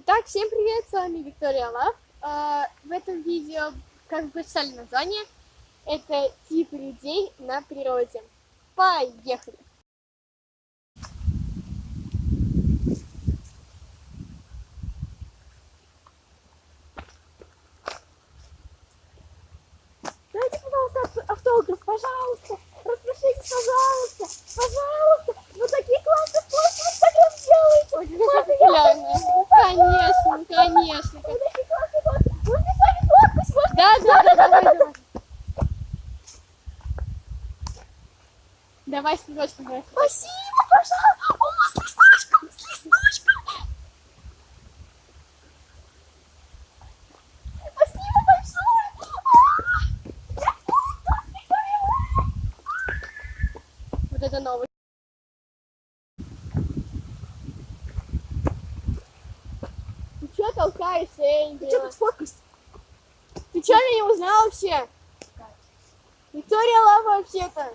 Итак, всем привет, с вами Виктория Лав. В этом видео, как вы прочитали название, это тип людей на природе. Поехали! Дайте, пожалуйста, автограф, пожалуйста! Распишитесь, пожалуйста! Пожалуйста! Вы такие классные фотки в Инстаграм делаете! Конечно, конечно! Вы такие классные фотки! Можно с вами фоткать? Можно? Да. Давай с листочком. Спасибо, пожалуйста! О, с листочком! С листочком! Спасибо большое! Вот это новый. Ты чё толкаешься, Энди? Ты чё тут фоткаешь? Ты чё меня не узнала вообще? Виктория Лав вообще-то.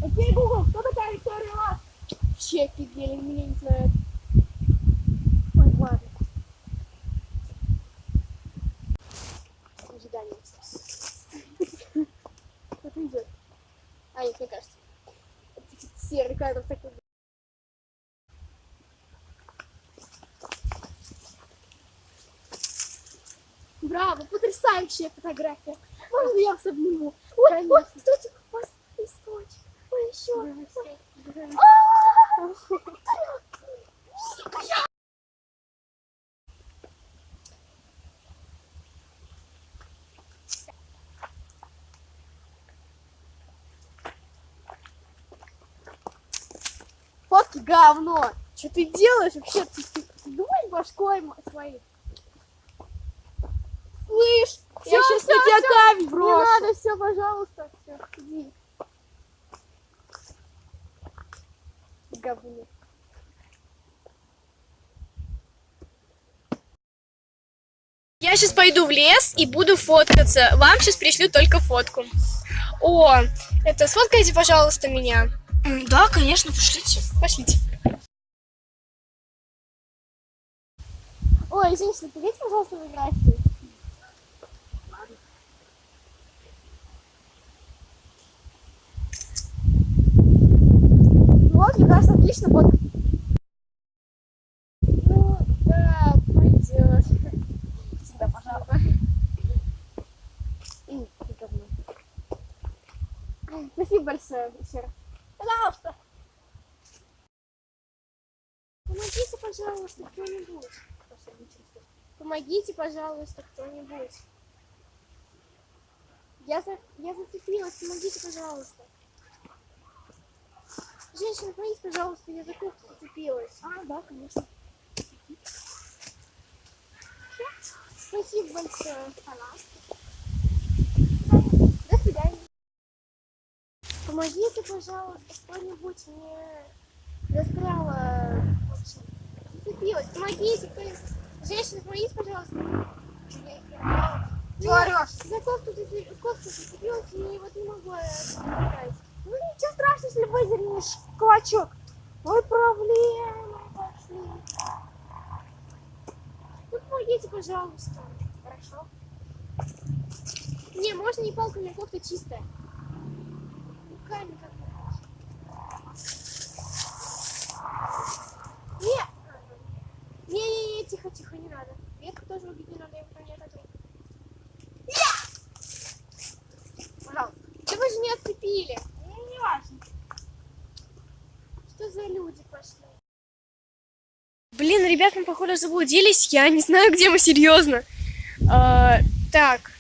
Окей, Google, кто такая Виктория Лав? Вообще офигели, меня не знают. Ой, ладно. Ожидание. Кто-то идет. А, нет, мне кажется. Серый кадр такой. Браво, потрясающая фотография. Можно я вас обниму? Ой, ой, стойте, у вас листочек. Ой, еще. Фотки говно. Что ты делаешь вообще? Ты думай башкой своей. Слышь, я сейчас на тебя камень брошу. Не надо, все, пожалуйста. Все, иди. Говно. Я сейчас пойду в лес и буду фоткаться. Вам сейчас пришлю только фотку. О, это сфоткайте, пожалуйста, меня. Да, конечно, пошлите. Пошлите. Ой, женщина, подайте, пожалуйста, фотографию. Вот, мне кажется, отлично фотка. Ну, да, пойдет. Сюда, пожалуйста. Спасибо большое еще раз. Пожалуйста. Помогите, пожалуйста, кто-нибудь. Помогите, пожалуйста, кто-нибудь. Я зацепилась, помогите, пожалуйста. Женщина, помогите, пожалуйста, я за кухню зацепилась. А, да, конечно. Спасибо большое. До свидания. Помогите, пожалуйста, кто-нибудь мне застряла. Зацепилась. Помогите, кто-нибудь. Женщина, помогите, пожалуйста. Чего орешь? За кофту зацепилась и вот не могу отдать. Ну ничего страшного, если выдернешь клочок. Ой, проблемы пошли. Ну помогите, пожалуйста. Хорошо. Не, можно не палка, у меня кофта чистая. Руками как-то. Нет! Не, тихо, не надо. Ветку тоже убить не надо, я пока не отойду. Пожалуйста. Да вы же не отцепили. Не важно. Что за люди пошли? Блин, ребят, мы, походу, заблудились. Я не знаю, где мы, серьезно. Так.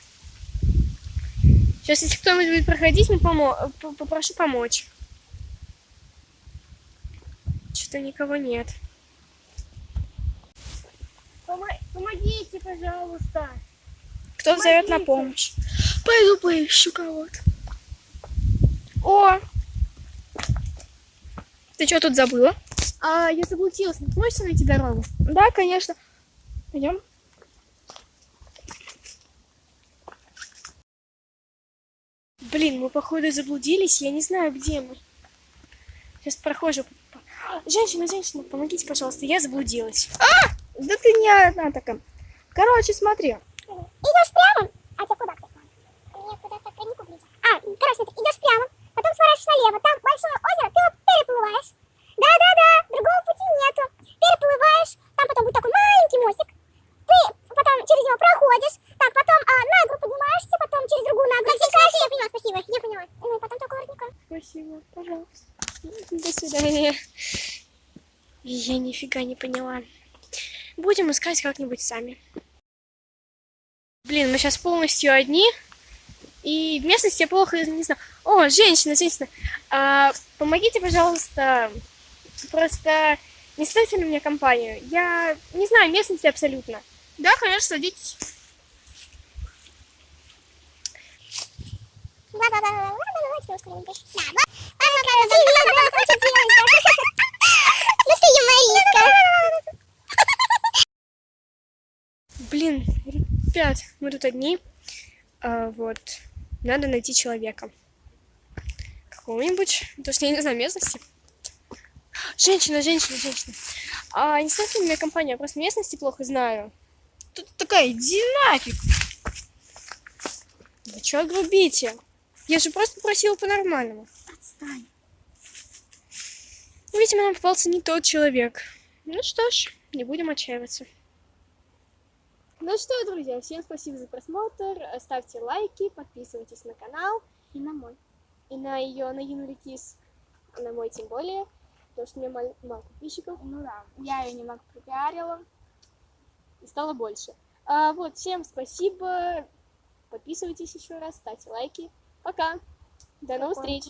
Сейчас, если кто-нибудь будет проходить, попрошу помочь. Что-то никого нет. Помогите, пожалуйста. Кто зовет на помощь? Пойду поищу кого-то. О! Ты что тут забыла? Я заблудилась. Не можете найти дорогу? Да, конечно. Пойдем. Блин, мы, походу, заблудились. Я не знаю, где мы. Сейчас прохожу. Женщина, помогите, пожалуйста, я заблудилась. Да ты не одна такая. Короче, смотри. Идешь прямо, а тебе куда, кстати? Мне куда-то коньяку ближе. Короче, смотри, идешь прямо, потом сворачиваешь налево, там большое озеро, ты его переплываешь. Да, другого пути нету. Переплываешь, там потом будет такой маленький мостик. Ты потом через него проходишь, так, потом на гору поднимаешься, потом через другую на гору. Я поняла, спасибо, я поняла. Ну, и потом такого родника. Спасибо, пожалуйста. До свидания. Я нифига не поняла. Будем искать как-нибудь сами. Блин, мы сейчас полностью одни. И в местности я плохо не знаю. О, женщина. Помогите, пожалуйста. Просто не ставьте на меня компанию. Я не знаю местности абсолютно. Да, конечно, садитесь. Ну ты юмористка. Блин, ребят, мы тут одни. Вот. Надо найти человека. Какого-нибудь. Потому что я не знаю местности. Женщина. Не ставьте на меня компанию, я просто местности плохо знаю. Тут такая, иди нафиг. Вы чё грубите? Я же просто просила по-нормальному. Отстань. Видимо, нам попался не тот человек. Ну что ж, не будем отчаиваться. Ну что, друзья, всем спасибо за просмотр. Ставьте лайки, подписывайтесь на канал. И на мой. И на ее, на Юну Кис, на мой тем более. Потому что у меня мало подписчиков. Ну да, я ее немного пропиарила. И стало больше. Вот, всем спасибо. Подписывайтесь еще раз, ставьте лайки. Пока. До новых встреч.